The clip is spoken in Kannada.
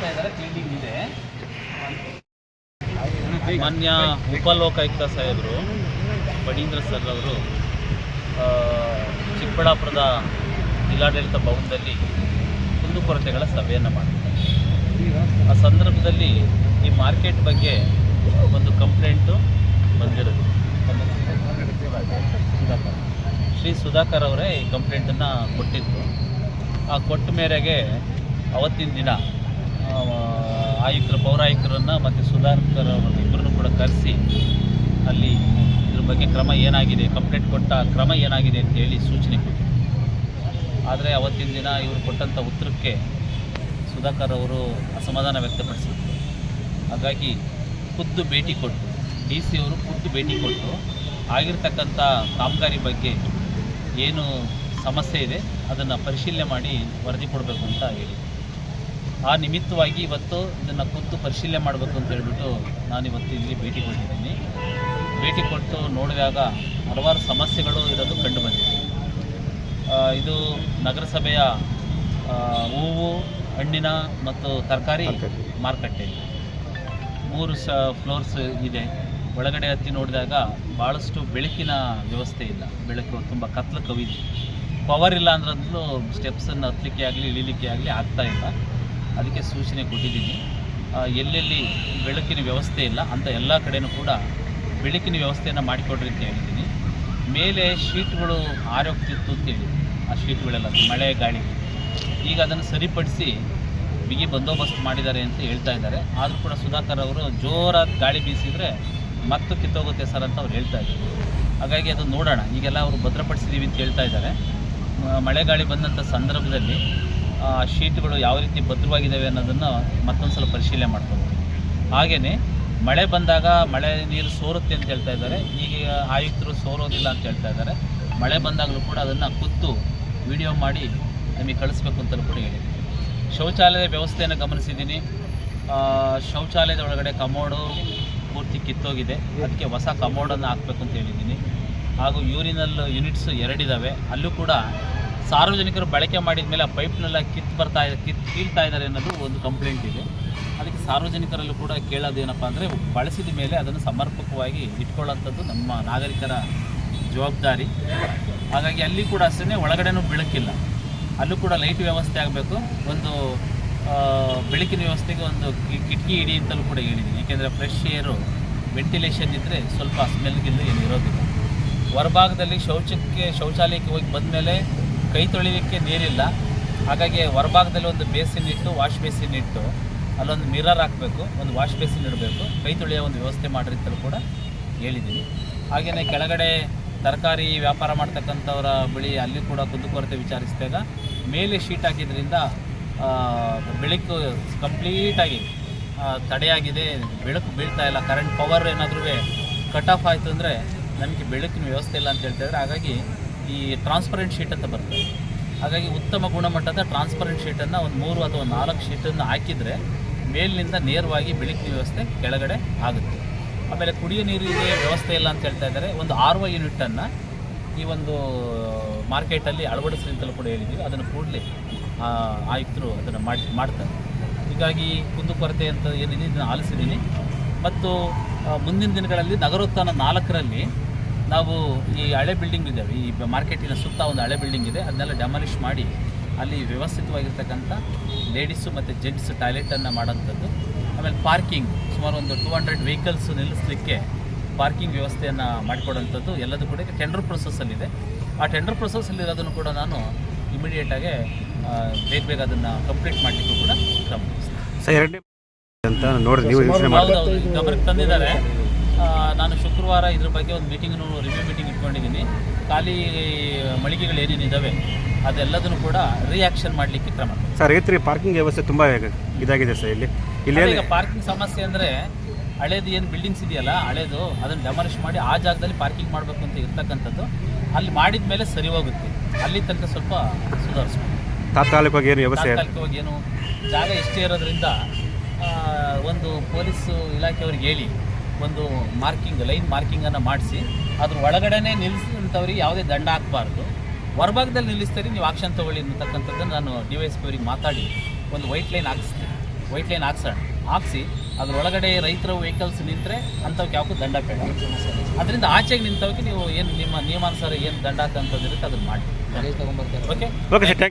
ಮಾಡ್ತಾ ಇದ್ದಾರೆ, ಕ್ಲೀನಿಂಗ್ ಇದೆ. ಮಾನ್ಯ ಉಪಲೋಕಾಯುಕ್ತ ಸಾಹೇಬರು ಬಡೀಂದ್ರ ಸರ್ ಅವರು ಚಿಕ್ಕಬಳ್ಳಾಪುರದ ಜಿಲ್ಲಾಡಳಿತ ಭವನದಲ್ಲಿ ಕುಂದುಕೊರತೆಗಳ ಸಭೆಯನ್ನು ಮಾಡಿದ್ದಾರೆ. ಆ ಸಂದರ್ಭದಲ್ಲಿ ಈ ಮಾರ್ಕೆಟ್ ಬಗ್ಗೆ ಒಂದು ಕಂಪ್ಲೇಂಟು ಬಂದಿರೋದು. ಶ್ರೀ ಸುಧಾಕರ್ ಅವರೇ ಈ ಕಂಪ್ಲೇಂಟನ್ನು ಕೊಟ್ಟಿದ್ದು. ಆ ಕೊಟ್ಟ ಮೇರೆಗೆ ಅವತ್ತಿನ ದಿನ ಆಯುಕ್ತರು, ಪೌರಾಯುಕ್ತರನ್ನು ಮತ್ತು ಸುಧಾಕರ್ ಅವರನ್ನು ಇಬ್ಬರನ್ನು ಕೂಡ ಕರೆಸಿ ಅಲ್ಲಿ ಇದ್ರ ಬಗ್ಗೆ ಕ್ರಮ ಏನಾಗಿದೆ, ಕಂಪ್ಲೇಂಟ್ ಕೊಟ್ಟ ಕ್ರಮ ಏನಾಗಿದೆ ಅಂತೇಳಿ ಸೂಚನೆ ಕೊಟ್ಟರು. ಆದರೆ ಅವತ್ತಿನ ದಿನ ಇವರು ಕೊಟ್ಟಂಥ ಉತ್ತರಕ್ಕೆ ಸುಧಾಕರ್ ಅವರು ಅಸಮಾಧಾನ ವ್ಯಕ್ತಪಡಿಸಿದ್ರು. ಹಾಗಾಗಿ ಖುದ್ದು ಭೇಟಿ ಕೊಟ್ಟು, ಡಿ ಸಿ ಅವರು ಖುದ್ದು ಭೇಟಿ ಕೊಟ್ಟು ಆಗಿರ್ತಕ್ಕಂಥ ಕಾಮಗಾರಿ ಬಗ್ಗೆ ಏನು ಸಮಸ್ಯೆ ಇದೆ ಅದನ್ನು ಪರಿಶೀಲನೆ ಮಾಡಿ ವರದಿ ಕೊಡಬೇಕು ಅಂತ ಹೇಳಿ, ಆ ನಿಮಿತ್ತವಾಗಿ ಇವತ್ತು ಇದನ್ನು ಖುದ್ದು ಪರಿಶೀಲನೆ ಮಾಡಬೇಕು ಅಂತ ಹೇಳಿಬಿಟ್ಟು ನಾನಿವತ್ತು ಇಲ್ಲಿ ಭೇಟಿ ಕೊಟ್ಟಿದ್ದೀನಿ. ಭೇಟಿ ಕೊಟ್ಟು ನೋಡಿದಾಗ ಹಲವಾರು ಸಮಸ್ಯೆಗಳು ಇರೋದು ಕಂಡು ಬಂದಿದೆ. ಇದು ನಗರಸಭೆಯ ಹೂವು, ಹಣ್ಣಿನ ಮತ್ತು ತರಕಾರಿ ಮಾರುಕಟ್ಟೆ 3 ಫ್ಲೋರ್ಸ್ ಇದೆ. ಒಳಗಡೆ ಹತ್ತಿ ನೋಡಿದಾಗ ಭಾಳಷ್ಟು ಬೆಳಕಿನ ವ್ಯವಸ್ಥೆ ಇಲ್ಲ, ಬೆಳಕು ತುಂಬ ಕತ್ಲು ಕವಿದೆ. ಪವರ್ ಇಲ್ಲ ಅಂದ್ರೂ ಸ್ಟೆಪ್ಸನ್ನು ಹತ್ತಲಿಕ್ಕೆ ಆಗಲಿ ಇಳಿಲಿಕ್ಕೆ ಆಗಲಿ ಆಗ್ತಾಯಿಲ್ಲ. ಅದಕ್ಕೆ ಸೂಚನೆ ಕೊಟ್ಟಿದ್ದೀನಿ. ಎಲ್ಲೆಲ್ಲಿ ಬೆಳಕಿನ ವ್ಯವಸ್ಥೆ ಇಲ್ಲ ಅಂತ ಎಲ್ಲ ಕಡೆಯೂ ಕೂಡ ಬೆಳಕಿನ ವ್ಯವಸ್ಥೆಯನ್ನು ಮಾಡಿಕೊಡ್ರಿ ಅಂತ ಹೇಳಿದ್ದೀನಿ. ಮೇಲೆ ಶೀಟ್ಗಳು ಆರೋಗ್ತಿತ್ತು ಅಂತ ಹೇಳಿದ್ದೀನಿ. ಆ ಶೀಟ್ಗಳೆಲ್ಲ ಮಳೆ ಗಾಳಿ ಈಗ ಅದನ್ನು ಸರಿಪಡಿಸಿ ಬಿಗಿ ಬಂದೋಬಸ್ತ್ ಮಾಡಿದ್ದಾರೆ ಅಂತ ಹೇಳ್ತಾ ಇದ್ದಾರೆ. ಆದರೂ ಕೂಡ ಸುಧಾಕರ್ ಅವರು ಜೋರಾದ ಗಾಳಿ ಬೀಸಿದರೆ ಮತ್ತು ಕಿತ್ತೋಗುತ್ತೆ ಸರ್ ಅಂತ ಅವ್ರು ಹೇಳ್ತಾ ಇದ್ದಾರೆ. ಹಾಗಾಗಿ ಅದು ನೋಡೋಣ. ಈಗೆಲ್ಲ ಅವರು ಭದ್ರಪಡಿಸಿದ್ದೀವಿ ಅಂತ ಹೇಳ್ತಾ ಇದ್ದಾರೆ. ಮಳೆ ಗಾಳಿ ಬಂದಂಥ ಸಂದರ್ಭದಲ್ಲಿ ಶೀಟ್ಗಳು ಯಾವ ರೀತಿ ಭದ್ರವಾಗಿದ್ದಾವೆ ಅನ್ನೋದನ್ನು ಮತ್ತೊಂದು ಸಲ ಪರಿಶೀಲನೆ ಮಾಡ್ಬೋದು. ಹಾಗೆಯೇ ಮಳೆ ಬಂದಾಗ ಮಳೆ ನೀರು ಸೋರುತ್ತೆ ಅಂತ ಹೇಳ್ತಾ ಇದ್ದಾರೆ. ಈಗ ಆಯುಕ್ತರು ಸೋರೋದಿಲ್ಲ ಅಂತ ಹೇಳ್ತಾ ಇದ್ದಾರೆ. ಮಳೆ ಬಂದಾಗಲೂ ಕೂಡ ಅದನ್ನು ಖುದ್ದು ವಿಡಿಯೋ ಮಾಡಿ ನಮಗೆ ಕಳಿಸ್ಬೇಕು ಅಂತಲೂ ಕೂಡ ಹೇಳಿದ್ದೀನಿ. ಶೌಚಾಲಯದ ವ್ಯವಸ್ಥೆಯನ್ನು ಗಮನಿಸಿದ್ದೀನಿ. ಶೌಚಾಲಯದ ಒಳಗಡೆ ಕಮೋಡು ಪೂರ್ತಿ ಕಿತ್ತೋಗಿದೆ. ಅದಕ್ಕೆ ಹೊಸ ಕಮೋಡನ್ನು ಹಾಕಬೇಕು ಅಂತ ಹೇಳಿದ್ದೀನಿ. ಹಾಗೂ ಯೂರಿನಲ್ ಯೂನಿಟ್ಸು 2 ಇದ್ದಾವೆ. ಅಲ್ಲೂ ಕೂಡ ಸಾರ್ವಜನಿಕರು ಬಳಕೆ ಮಾಡಿದ ಮೇಲೆ ಆ ಪೈಪ್ನೆಲ್ಲ ಕೀಳ್ತಾ ಇದ್ದಾರೆ ಅನ್ನೋದು ಒಂದು ಕಂಪ್ಲೇಂಟ್ ಇದೆ. ಅದಕ್ಕೆ ಸಾರ್ವಜನಿಕರಲ್ಲೂ ಕೂಡ ಕೇಳೋದೇನಪ್ಪ ಅಂದರೆ, ಬಳಸಿದ ಮೇಲೆ ಅದನ್ನು ಸಮರ್ಪಕವಾಗಿ ಇಟ್ಕೊಳ್ಳೋಂಥದ್ದು ನಮ್ಮ ನಾಗರಿಕರ ಜವಾಬ್ದಾರಿ. ಹಾಗಾಗಿ ಅಲ್ಲಿ ಕೂಡ ಅಷ್ಟೇ ಒಳಗಡೆನೂ ಬೆಳಕಿಲ್ಲ, ಅಲ್ಲೂ ಕೂಡ ಲೈಟ್ ವ್ಯವಸ್ಥೆ ಆಗಬೇಕು. ಒಂದು ಬೆಳಕಿನ ವ್ಯವಸ್ಥೆಗೆ ಒಂದು ಕಿಟಕಿ ಇಡಿ ಅಂತಲೂ ಕೂಡ ಹೇಳಿದ್ದೀನಿ. ಏಕೆಂದರೆ ಫ್ರೆಶ್ ಏರು ವೆಂಟಿಲೇಷನ್ ಇದ್ದರೆ ಸ್ವಲ್ಪ ಸ್ಮೆಲ್ಗಿಲ್ಲ ಏನು ಇರೋದಿಲ್ಲ. ಹೊರಭಾಗದಲ್ಲಿ ಶೌಚಾಲಯಕ್ಕೆ ಹೋಗಿ ಬಂದಮೇಲೆ ಕೈ ತೊಳಿಲಿಕ್ಕೆ ನೀರಿಲ್ಲ. ಹಾಗಾಗಿ ಹೊರಭಾಗದಲ್ಲಿ ಒಂದು ಬೇಸಿನ್ ಇಟ್ಟು, ವಾಶ್ ಬೇಸಿನ್ ಇಟ್ಟು ಅಲ್ಲೊಂದು ಮಿರರ್ ಹಾಕಬೇಕು, ಒಂದು ವಾಶ್ ಬೇಸಿನ್ ಇಡಬೇಕು, ಕೈ ತೊಳೆಯೋ ಒಂದು ವ್ಯವಸ್ಥೆ ಮಾಡಿರಿ ಅಂತಲೂ ಕೂಡ ಹೇಳಿದ್ದೀನಿ. ಹಾಗೆಯೇ ಕೆಳಗಡೆ ತರಕಾರಿ ವ್ಯಾಪಾರ ಮಾಡ್ತಕ್ಕಂಥವರ ಬಳಿ ಅಲ್ಲಿ ಕೂಡ ಕುಂದುಕೊರತೆ ವಿಚಾರಿಸಿದಾಗ ಮೇಲೆ ಶೀಟ್ ಹಾಕಿದ್ರಿಂದ ಬೆಳಕು ಕಂಪ್ಲೀಟಾಗಿ ತಡೆಯಾಗಿದೆ, ಬೆಳಕು ಬೀಳ್ತಾ ಇಲ್ಲ. ಕರೆಂಟ್ ಪವರ್ ಏನಾದರೂ ಕಟ್ ಆಫ್ ಆಯಿತು ಅಂದರೆ ನಮಗೆ ಬೆಳಕಿನ ವ್ಯವಸ್ಥೆ ಇಲ್ಲ ಅಂತ ಹೇಳ್ತಾಯಿದ್ರೆ. ಹಾಗಾಗಿ ಈ ಟ್ರಾನ್ಸ್ಪರೆಂಟ್ ಶೀಟ್ ಅಂತ ಬರ್ತದೆ. ಹಾಗಾಗಿ ಉತ್ತಮ ಗುಣಮಟ್ಟದ ಟ್ರಾನ್ಸ್ಪರೆಂಟ್ ಶೀಟನ್ನು ಒಂದು 3 ಅಥವಾ 4 ಶೀಟನ್ನು ಹಾಕಿದರೆ ಮೇಲಿನಿಂದ ನೇರವಾಗಿ ಬೆಳಕಿನ ವ್ಯವಸ್ಥೆ ಕೆಳಗಡೆ ಆಗುತ್ತೆ. ಆಮೇಲೆ ಕುಡಿಯೋ ನೀರಿಗೆ ವ್ಯವಸ್ಥೆ ಇಲ್ಲ ಅಂತ ಹೇಳ್ತಾ ಇದ್ದಾರೆ. ಒಂದು RO ಯೂನಿಟನ್ನು ಈ ಒಂದು ಮಾರ್ಕೆಟಲ್ಲಿ ಅಳವಡಿಸಿ ಅಂತಲೂ ಕೂಡ ಹೇಳಿದ್ದೀವಿ. ಅದನ್ನು ಕೂಡಲೇ ಆಯುಕ್ತರು ಅದನ್ನು ಮಾಡ್ತಾರೆ. ಹೀಗಾಗಿ ಕುಂದುಕೊರತೆ ಅಂತ ಏನಿದೆ ಇದನ್ನು ಆಲಿಸಿದ್ದೀನಿ. ಮತ್ತು ಮುಂದಿನ ದಿನಗಳಲ್ಲಿ ನಗರೋತ್ಥಾನ 4ರಲ್ಲಿ ನಾವು ಈ ಹಳೆ ಬಿಲ್ಡಿಂಗ್ ಇದ್ದಾವೆ, ಈ ಮಾರ್ಕೆಟಿನ ಸುತ್ತ ಒಂದು ಹಳೆ ಬಿಲ್ಡಿಂಗ್ ಇದೆ, ಅದನ್ನೆಲ್ಲ ಡೆಮಾಲಿಷ್ ಮಾಡಿ ಅಲ್ಲಿ ವ್ಯವಸ್ಥಿತವಾಗಿರ್ತಕ್ಕಂಥ ಲೇಡೀಸು ಮತ್ತು ಜೆಂಟ್ಸ್ ಟಾಯ್ಲೆಟನ್ನು ಮಾಡೋಂಥದ್ದು. ಆಮೇಲೆ ಪಾರ್ಕಿಂಗ್ ಸುಮಾರು ಒಂದು 200 ವೆಹಿಕಲ್ಸ್ ನಿಲ್ಲಿಸಲಿಕ್ಕೆ ಪಾರ್ಕಿಂಗ್ ವ್ಯವಸ್ಥೆಯನ್ನು ಮಾಡಿಕೊಡೋಂಥದ್ದು ಎಲ್ಲದೂ ಕೂಡ ಟೆಂಡರ್ ಪ್ರೊಸೆಸ್ಸಲ್ಲಿದೆ. ಆ ಟೆಂಡರ್ ಪ್ರೊಸೆಸ್ಸಲ್ಲಿರೋದನ್ನು ಕೂಡ ನಾನು ಇಮಿಡಿಯೇಟಾಗಿ ಬೇಗ ಅದನ್ನು ಕಂಪ್ಲೀಟ್ ಮಾಡಲಿಕ್ಕೂ ಕೂಡ ಕ್ರಮ ಅಂತ ನೋಡಿ ನೀವು ಗಮನಕ್ಕೆ ತಂದಿದ್ದಾರೆ. ನಾನು ಶುಕ್ರವಾರ ಇದ್ರ ಬಗ್ಗೆ ಒಂದು ರಿವ್ಯೂ ಮೀಟಿಂಗ್ ಇಟ್ಕೊಂಡಿದ್ದೀನಿ. ಖಾಲಿ ಮಳಿಗೆಗಳು ಏನೇನಿದ್ದಾವೆ ಅದೆಲ್ಲದನ್ನು ಕೂಡ ರಿಯಾಕ್ಷನ್ ಮಾಡಲಿಕ್ಕೆ ಕ್ರಮ. ಸರ್, ರೈತರಿಗೆ ಪಾರ್ಕಿಂಗ್ ವ್ಯವಸ್ಥೆ ತುಂಬ ಇದಾಗಿದೆ ಸರ್. ಇಲ್ಲಿ ಈಗ ಪಾರ್ಕಿಂಗ್ ಸಮಸ್ಯೆ ಅಂದರೆ ಹಳೇದು ಏನು ಬಿಲ್ಡಿಂಗ್ಸ್ ಇದೆಯಲ್ಲ, ಹಳೇದು ಅದನ್ನು ಡೆಮಾಲಿಷ್ ಮಾಡಿ ಆ ಜಾಗದಲ್ಲಿ ಪಾರ್ಕಿಂಗ್ ಮಾಡಬೇಕು ಅಂತ ಇರ್ತಕ್ಕಂಥದ್ದು. ಅಲ್ಲಿ ಮಾಡಿದ ಮೇಲೆ ಸರಿ ಹೋಗುತ್ತೆ. ಅಲ್ಲಿ ತನಕ ಸ್ವಲ್ಪ ಸುಧಾರಿಸ್ಬೋದು. ತಾತ್ಕಾಲಿಕವಾಗಿ ಏನು ವ್ಯವಸ್ಥೆ, ತಾತ್ಕಾಲಿಕವಾಗಿ ಏನು ಜಾಗ ಎಷ್ಟೇ ಇರೋದ್ರಿಂದ ಒಂದು ಪೊಲೀಸ್ ಇಲಾಖೆಯವ್ರಿಗೆ ಹೇಳಿ ಒಂದು ಲೈನ್ ಮಾರ್ಕಿಂಗನ್ನು ಮಾಡಿಸಿ ಅದ್ರ ಒಳಗಡೆನೇ ನಿಲ್ಲಿಸಿದಂಥವ್ರಿಗೆ ಯಾವುದೇ ದಂಡ ಹಾಕಬಾರ್ದು. ಹೊರಭಾಗದಲ್ಲಿ ನಿಲ್ಲಿಸ್ತಾರೆ, ನೀವು ಆಕ್ಷನ್ ತೊಗೊಳ್ಳಿ ಅಂತಕ್ಕಂಥದ್ದನ್ನು ನಾನು DYSP ಅವರಿಗೆ ಮಾತಾಡಿ ಒಂದು ವೈಟ್ ಲೈನ್ ಹಾಕಿಸ್ತೀನಿ. ವೈಟ್ ಲೈನ್ ಹಾಕ್ಸಿ ಅದರೊಳಗಡೆ ರೈತರ ವೆಹಿಕಲ್ಸ್ ನಿಂತರೆ ಅಂಥವ್ಕೆ ಯಾವಕ್ಕೂ ದಂಡ ಬೇಡ. ಅದರಿಂದ ಆಚೆಗೆ ನಿಂತವಕ್ಕೆ ನೀವು ಏನು ನಿಮ್ಮ ನಿಯಮಾನುಸಾರ ಏನು ದಂಡ ಹಾಕಂಥದ್ದು ಇರುತ್ತೆ ಅದನ್ನು ಮಾಡಿ. Okay okay sir, thank you.